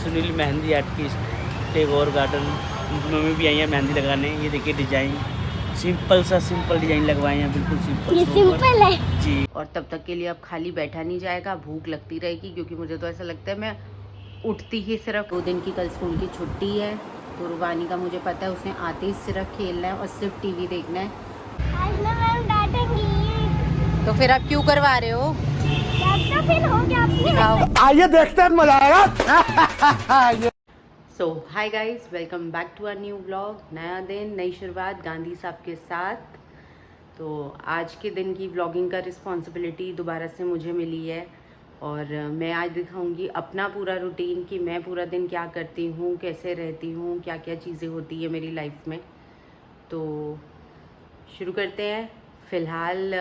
Sunil mehndi artist Tagore garden, उनकी mummy भी आई है मेहंदी लगाने। ये देखिए डिजाइन, सिंपल डिजाइन लगवाए हैं, बिल्कुल सिंपल। ये सिंपल है जी। और तब तक के लिए अब खाली बैठा नहीं जाएगा, भूख लगती रहेगी, क्योंकि मुझे तो ऐसा लगता है मैं उठती ही सिर्फ 2 दिन की कल स्कूल की छुट्टी है। तो रुबानी का मुझे पता है उसने आते ही सिर्फ खेलना है और सिर्फ टीवी देखना है। आज ना मैम डांटेंगी। तो फिर आप क्यों करवा रहे हो? तो फिर हो गया अपनी। आइए देखते हैं, मजा आएगा। So hi guys, welcome back to a new vlog. नया दिन, नई शुरुआत गांधी साहब के साथ। तो आज के दिन की व्लॉगिंग का रिस्पॉन्सिबिलिटी दोबारा से मुझे मिली है और मैं आज दिखाऊंगी अपना पूरा रूटीन कि मैं पूरा दिन क्या करती हूँ, कैसे रहती हूँ, क्या क्या चीज़ें होती है मेरी लाइफ में। तो शुरू करते हैं। फ़िलहाल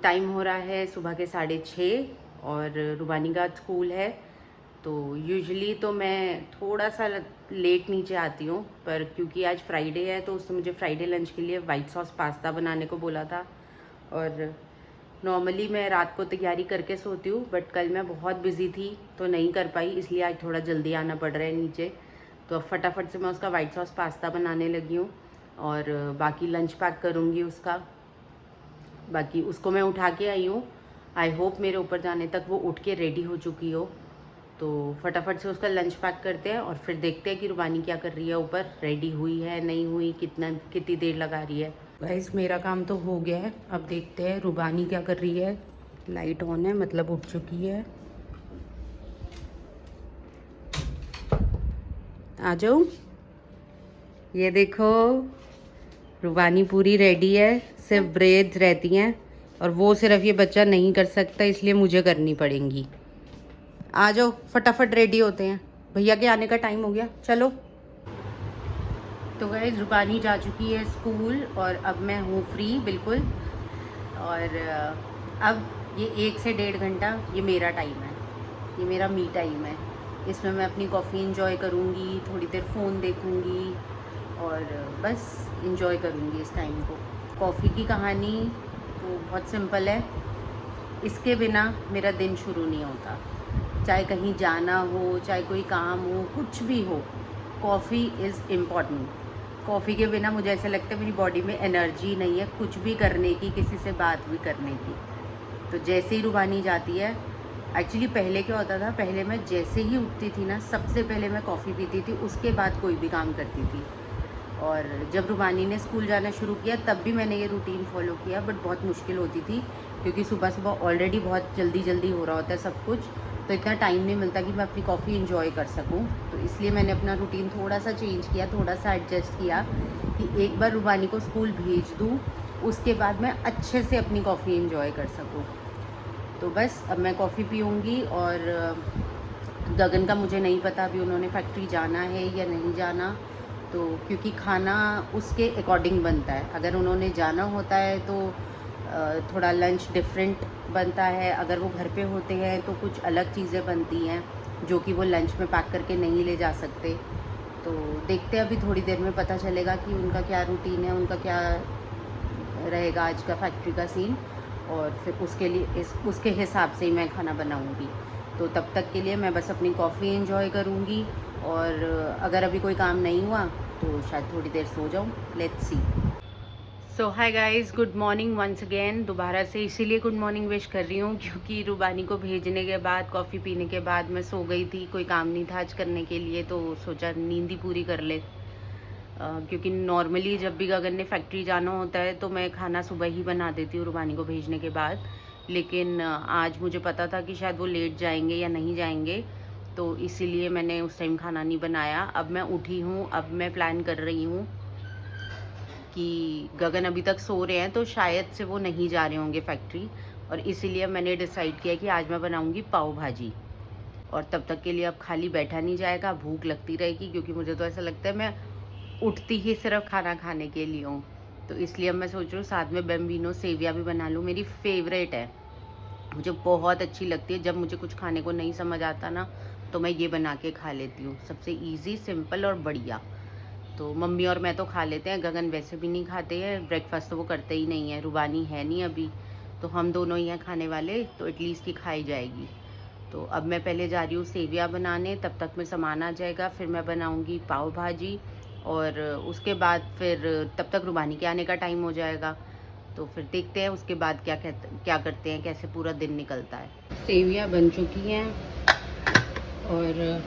टाइम हो रहा है सुबह के 6:30 और रुबानी का स्कूल है। तो यूजुअली तो मैं थोड़ा सा लेट नीचे आती हूँ, पर क्योंकि आज फ्राइडे है तो उसने मुझे फ्राइडे लंच के लिए वाइट सॉस पास्ता बनाने को बोला था। और नॉर्मली मैं रात को तैयारी करके सोती हूँ, बट कल मैं बहुत बिज़ी थी तो नहीं कर पाई, इसलिए आज थोड़ा जल्दी आना पड़ रहा है नीचे। तो अब फटाफट से मैं उसका वाइट सॉस पास्ता बनाने लगी हूँ और बाकी लंच पैक करूँगी उसका। बाकी उसको मैं उठा के आई हूँ, आई होप मेरे ऊपर जाने तक वो उठ के रेडी हो चुकी हो। तो फटाफट से उसका लंच पैक करते हैं और फिर देखते हैं कि रुबानी क्या कर रही है, ऊपर रेडी हुई है नहीं हुई, कितनी देर लगा रही है। गाइस मेरा काम तो हो गया है, अब देखते हैं रुबानी क्या कर रही है। लाइट ऑन है, मतलब उठ चुकी है। आ जाओ, ये देखो रुबानी पूरी रेडी है, सिर्फ ब्रेड्स रहती हैं और वो सिर्फ ये बच्चा नहीं कर सकता, इसलिए मुझे करनी पड़ेंगी। आ जाओ फटाफट रेडी होते हैं, भैया के आने का टाइम हो गया, चलो। तो गाइस रुबानी जा चुकी है स्कूल और अब मैं हूँ फ्री बिल्कुल। और अब ये 1 से 1.5 घंटा ये मेरा टाइम है, ये मेरा मी टाइम है। इसमें मैं अपनी कॉफ़ी इंजॉय करूँगी, थोड़ी देर फ़ोन देखूँगी और बस इंजॉय करूँगी इस टाइम को। कॉफ़ी की कहानी तो बहुत सिंपल है, इसके बिना मेरा दिन शुरू नहीं होता। चाहे कहीं जाना हो, चाहे कोई काम हो, कुछ भी हो, कॉफ़ी इज़ इम्पॉर्टेंट। कॉफ़ी के बिना मुझे ऐसा लगता है मेरी बॉडी में एनर्जी नहीं है कुछ भी करने की, किसी से बात भी करने की। तो जैसे ही रुबानी जाती है, एक्चुअली पहले क्या होता था, पहले मैं जैसे ही उठती थी ना, सबसे पहले मैं कॉफ़ी पीती थी, उसके बाद कोई भी काम करती थी। और जब रुबानी ने स्कूल जाना शुरू किया तब भी मैंने ये रूटीन फॉलो किया, बट बहुत मुश्किल होती थी क्योंकि सुबह सुबह ऑलरेडी बहुत जल्दी हो रहा होता है सब कुछ, तो इतना टाइम नहीं मिलता कि मैं अपनी कॉफ़ी इंजॉय कर सकूं। तो इसलिए मैंने अपना रूटीन थोड़ा सा चेंज किया, थोड़ा सा एडजस्ट किया कि एक बार रुबानी को स्कूल भेज दूँ, उसके बाद मैं अच्छे से अपनी कॉफ़ी इंजॉय कर सकूँ। तो बस अब मैं कॉफ़ी पीऊँगी। और गगन का मुझे नहीं पता अभी उन्होंने फैक्ट्री जाना है या नहीं जाना, तो क्योंकि खाना उसके अकॉर्डिंग बनता है। अगर उन्होंने जाना होता है तो थोड़ा लंच डिफरेंट बनता है, अगर वो घर पे होते हैं तो कुछ अलग चीज़ें बनती हैं जो कि वो लंच में पैक करके नहीं ले जा सकते। तो देखते हैं, अभी थोड़ी देर में पता चलेगा कि उनका क्या रूटीन है, उनका क्या रहेगा आज का फैक्ट्री का सीन, और फिर उसके लिए उसके हिसाब से ही मैं खाना बनाऊंगी। तो तब तक के लिए मैं बस अपनी कॉफ़ी एंजॉय करूंगी और अगर अभी कोई काम नहीं हुआ तो शायद थोड़ी देर सो जाऊं, let's see. So hi guys, good morning once again. दोबारा से इसीलिए गुड मॉर्निंग विश कर रही हूँ क्योंकि रुबानी को भेजने के बाद, कॉफ़ी पीने के बाद मैं सो गई थी, कोई काम नहीं था आज करने के लिए, तो सोचा नींद ही पूरी कर ले। क्योंकि नॉर्मली जब भी गगन ने फैक्ट्री जाना होता है तो मैं खाना सुबह ही बना देती हूँ रुबानी को भेजने के बाद, लेकिन आज मुझे पता था कि शायद वो लेट जाएंगे या नहीं जाएंगे, तो इसीलिए मैंने उस टाइम खाना नहीं बनाया। अब मैं उठी हूँ, अब मैं प्लान कर रही हूँ कि गगन अभी तक सो रहे हैं तो शायद से वो नहीं जा रहे होंगे फैक्ट्री, और इसीलिए मैंने डिसाइड किया कि आज मैं बनाऊँगी पाव भाजी। और तब तक के लिए अब खाली बैठा नहीं जाएगा, भूख लगती रहेगी, क्योंकि मुझे तो ऐसा लगता है मैं उठती ही सिर्फ खाना खाने के लिए हूँ। तो इसलिए अब मैं सोच रही हूँ साथ में बेम्बिनो सेविया भी बना लूँ, मेरी फेवरेट है, मुझे बहुत अच्छी लगती है। जब मुझे कुछ खाने को नहीं समझ आता ना तो मैं ये बना के खा लेती हूँ, सबसे इजी, सिंपल और बढ़िया। तो मम्मी और मैं तो खा लेते हैं, गगन वैसे भी नहीं खाते हैं, ब्रेकफास्ट तो वो करते ही नहीं है, रुबानी है नहीं अभी, तो हम दोनों ही हैं खाने वाले, तो एटलीस्ट ही खाई जाएगी। तो अब मैं पहले जा रही हूँ सेविया बनाने, तब तक में सामान आ जाएगा, फिर मैं बनाऊँगी पाव भाजी और उसके बाद फिर तब तक रुबानी के आने का टाइम हो जाएगा। तो फिर देखते हैं उसके बाद क्या करते हैं, कैसे पूरा दिन निकलता है। सेविया बन चुकी हैं और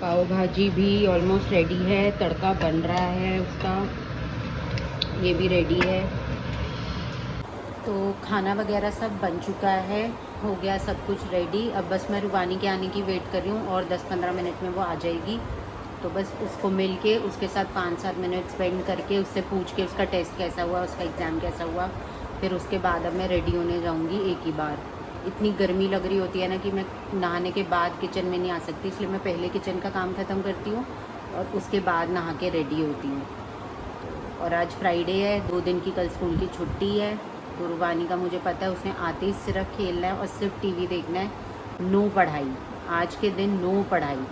पाव भाजी भी ऑलमोस्ट रेडी है, तड़का बन रहा है उसका, ये भी रेडी है। तो खाना वगैरह सब बन चुका है, हो गया सब कुछ रेडी। अब बस मैं रुबानी के आने की वेट कर रही हूँ और 10-15 मिनट में वो आ जाएगी। तो बस उसको मिल के उसके साथ 5-7 मिनट स्पेंड करके उससे पूछ के उसका टेस्ट कैसा हुआ, उसका एग्ज़ाम कैसा हुआ, फिर उसके बाद अब मैं रेडी होने जाऊँगी एक ही बार। इतनी गर्मी लग रही होती है ना कि मैं नहाने के बाद किचन में नहीं आ सकती, इसलिए मैं पहले किचन का काम ख़त्म करती हूँ और उसके बाद नहा के रेडी होती हूँ। और आज फ्राइडे है, 2 दिन की कल स्कूल की छुट्टी है। तो रुबानी का मुझे पता है उसने आते ही सिर्फ खेलना है और सिर्फ टीवी देखना है, नो पढ़ाई। आज के दिन नो पढ़ाई,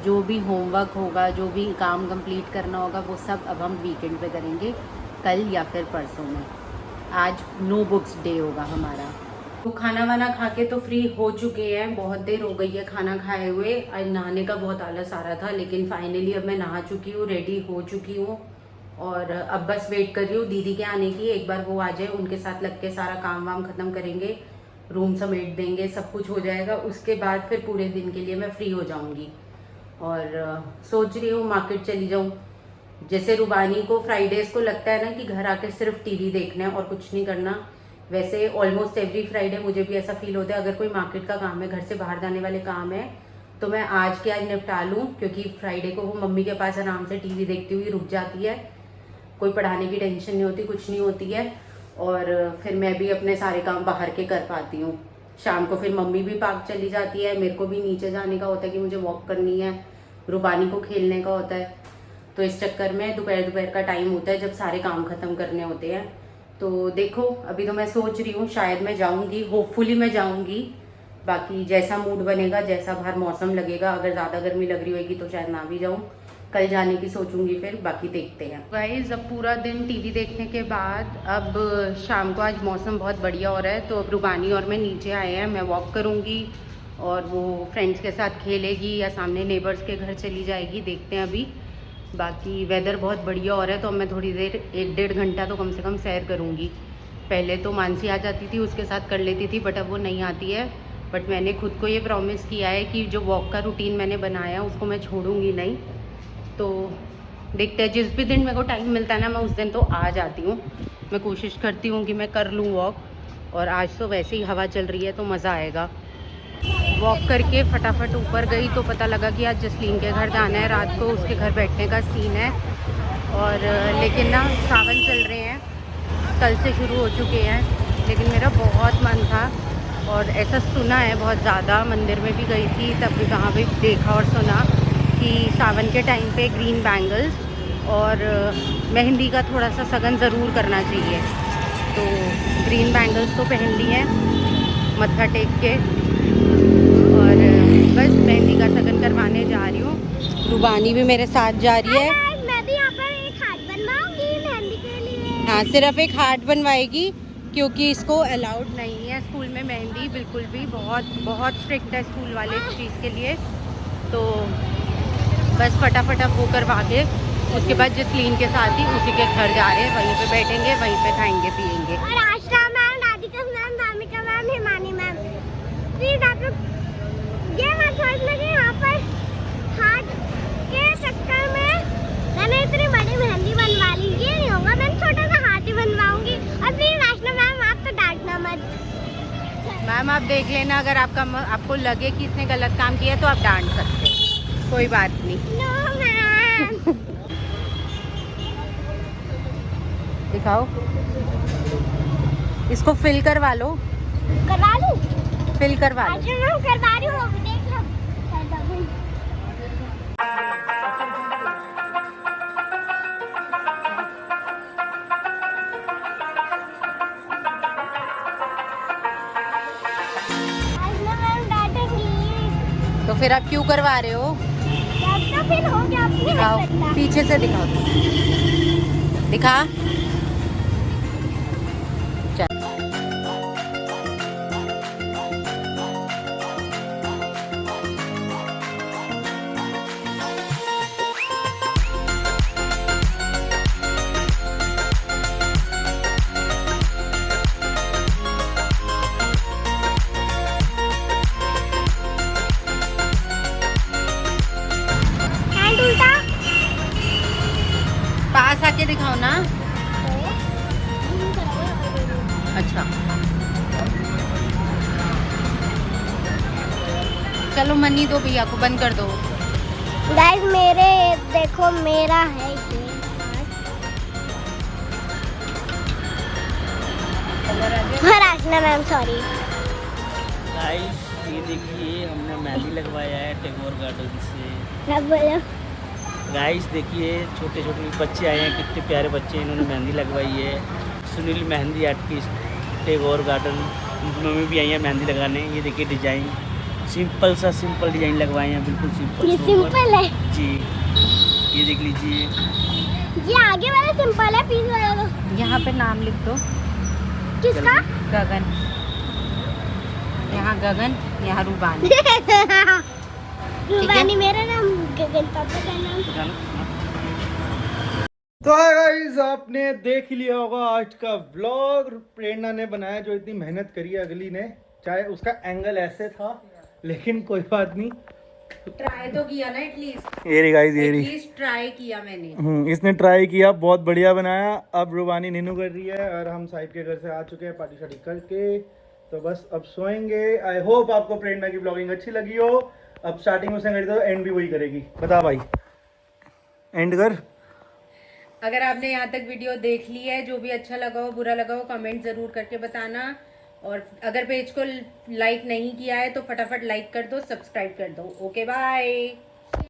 जो भी होमवर्क होगा, जो भी काम कंप्लीट करना होगा, वो सब अब हम वीकेंड पे करेंगे, कल या फिर परसों में। आज नो बुक्स डे होगा हमारा। तो खाना वाना खा के तो फ्री हो चुके हैं, बहुत देर हो गई है खाना खाए हुए। आज नहाने का बहुत आलस आ रहा था, लेकिन फाइनली अब मैं नहा चुकी हूँ, रेडी हो चुकी हूँ और अब बस वेट कर रही हूँ दीदी के आने की। एक बार वो आ जाए, उनके साथ लग के सारा काम वाम ख़त्म करेंगे, रूम समेट देंगे, सब कुछ हो जाएगा। उसके बाद फिर पूरे दिन के लिए मैं फ्री हो जाऊँगी और सोच रही हूँ मार्केट चली जाऊँ। जैसे रुबानी को फ्राइडेज़ को लगता है ना कि घर आके सिर्फ टीवी देखना है और कुछ नहीं करना, वैसे ऑलमोस्ट एवरी फ्राइडे मुझे भी ऐसा फील होता है। अगर कोई मार्केट का काम है, घर से बाहर जाने वाले काम है, तो मैं आज के आज निपटा लूँ, क्योंकि फ्राइडे को वो मम्मी के पास आराम से टीवी देखती हुई रुक जाती है, कोई पढ़ाने की टेंशन नहीं होती, कुछ नहीं होती है, और फिर मैं भी अपने सारे काम बाहर के कर पाती हूँ। शाम को फिर मम्मी भी पार्क चली जाती है, मेरे को भी नीचे जाने का होता है कि मुझे वॉक करनी है, रुबानी को खेलने का होता है। तो इस चक्कर में दोपहर का टाइम होता है जब सारे काम ख़त्म करने होते हैं। तो देखो, अभी तो मैं सोच रही हूँ शायद मैं जाऊँगी, होपफुली मैं जाऊँगी। बाकी जैसा मूड बनेगा, जैसा बाहर मौसम लगेगा, अगर ज़्यादा गर्मी लग रही होगी तो शायद ना भी जाऊँ, कल जाने की सोचूंगी, फिर बाकी देखते हैं। गाइस, अब पूरा दिन टीवी देखने के बाद अब शाम को आज मौसम बहुत बढ़िया हो रहा है, तो अब रुबानी और मैं नीचे आए हैं। मैं वॉक करूँगी और वो फ्रेंड्स के साथ खेलेगी या सामने नेबर्स के घर चली जाएगी, देखते हैं अभी। बाकी वेदर बहुत बढ़िया हो रहा है, तो अब मैं थोड़ी देर 1-1.5 घंटा तो कम से कम सैर करूँगी। पहले तो मानसी आ जाती थी, उसके साथ कर लेती थी, बट अब वो नहीं आती है। बट मैंने खुद को ये प्रॉमिस किया है कि जो वॉक का रूटीन मैंने बनाया उसको मैं छोड़ूंगी नहीं। तो देखते हैं, जिस भी दिन मेरे को टाइम मिलता है ना, मैं उस दिन तो आ जाती हूँ। मैं कोशिश करती हूँ कि मैं कर लूँ वॉक, और आज तो वैसे ही हवा चल रही है तो मज़ा आएगा। वॉक करके फटाफट ऊपर गई तो पता लगा कि आज जसलीन के घर जाना है, रात को उसके घर बैठने का सीन है। और लेकिन ना सावन चल रहे हैं, कल से शुरू हो चुके हैं, लेकिन मेरा बहुत मन था और ऐसा सुना है बहुत ज़्यादा। मंदिर में भी गई थी, तब भी वहाँ भी देखा और सुना कि सावन के टाइम पे ग्रीन बैंगल्स और मेहंदी का थोड़ा सा सगन ज़रूर करना चाहिए। तो ग्रीन बैंगल्स तो पहन ली हैं मत्था टेक के, और बस मेहंदी का सगन करवाने जा रही हूँ। रुबानी भी मेरे साथ जा रही है। मैं भी यहाँ पर एक हार्ट बनवाऊंगी मेहंदी के लिए। हाँ, सिर्फ एक हार्ट बनवाएगी, क्योंकि इसको अलाउड नहीं है स्कूल में मेहंदी, बिल्कुल भी। बहुत स्ट्रिक्ट है स्कूल वाले इस चीज़ के लिए। तो बस फटाफट अब वो करवा के उसके बाद जसलीन के साथ ही उसी के घर जा रहे हैं, वहीं पे बैठेंगे, वहीं पे खाएंगे पिएंगे। और Asha ma'am, Radhika ma'am, Dhamika ma'am, Himani ma'am, please आप लोग ये मत सोचना कि यहाँ पर हार्ट के चक्कर में मैंने इतनी बड़ी मेहंदी बनवा ली, ये नहीं होगा। मैं छोटा सा हार्ट ही बनवाऊंगी। और प्लीज आशा मैम, आप तो डांटना मत। मैम आप देख लेना, अगर आपको लगे कि इसने गलत काम किया तो आप डांट सकते हो, कोई बात नहीं। No ma'am. दिखाओ, इसको फिल करवा लो। करवा लूं? फिल करवा लो। आशा मैम करवा रही हूँ, देख लो। आशा मैम डांटेंगी। तो फिर आप क्यों करवा रहे हो? तो फिर हो गया, अपनी दिखाओ, हरकत। पीछे से दिखाओ, दिखा। चल के दिखाओ ना। अच्छा चलो मनी दो भैया को, बंद कर दो। गाइस मेरे देखो मेरा है ये राजना मैम सॉरी। गाइस ये देखिए हमने मेहंदी लगवाया है टैगोर गार्डन से। क्या बोलो? गाइस देखिए छोटे छोटे बच्चे आए हैं, कितने प्यारे बच्चे हैं, इन्होंने मेहंदी लगवाई है। Sunil mehndi artist Tagore garden, mummy भी आई है मेहंदी लगाने। ये देखिए डिजाइन सिंपल सा सिंपल डिजाइन लगवाए हैं, बिल्कुल सिंपल। ये सिंपल है जी, ये देख लीजिए। ये आगे वाला सिंपल है, पीछे वाला यहाँ पे नाम लिख दो। किसका? गगन, यहाँ गगन, यहाँ रूबानी। रूबानी मेरा नाम, गगन पापा का नाम। तो गाइस आपने देख लिया होगा आज का व्लॉग। प्रेरणा ने बनाया, जो इतनी मेहनत करी है अगली ने, चाहे उसका एंगल ऐसे था लेकिन कोई बात नहीं, ट्राई तो किया ना एटलीस्ट। ये रही गाइस, ये रही। एटलीस्ट ट्राई किया मैंने। इसने ट्राई किया, बहुत बढ़िया बनाया। अब रूबानी नीनू कर रही है और हम साहिब के घर से आ चुके हैं पार्टी शार्टी करके, तो बस अब सोएंगे। आई होप आपको प्रेरणा की ब्लॉगिंग अच्छी लगी हो। अब स्टार्टिंग उसने करी तो एंड भी वही करेगी। बता भाई, एंड कर। अगर आपने यहाँ तक वीडियो देख ली है, जो भी अच्छा लगा हो बुरा लगा हो कमेंट जरूर करके बताना। और अगर पेज को लाइक नहीं किया है तो फटाफट लाइक कर दो, सब्सक्राइब कर दो। Okay bye.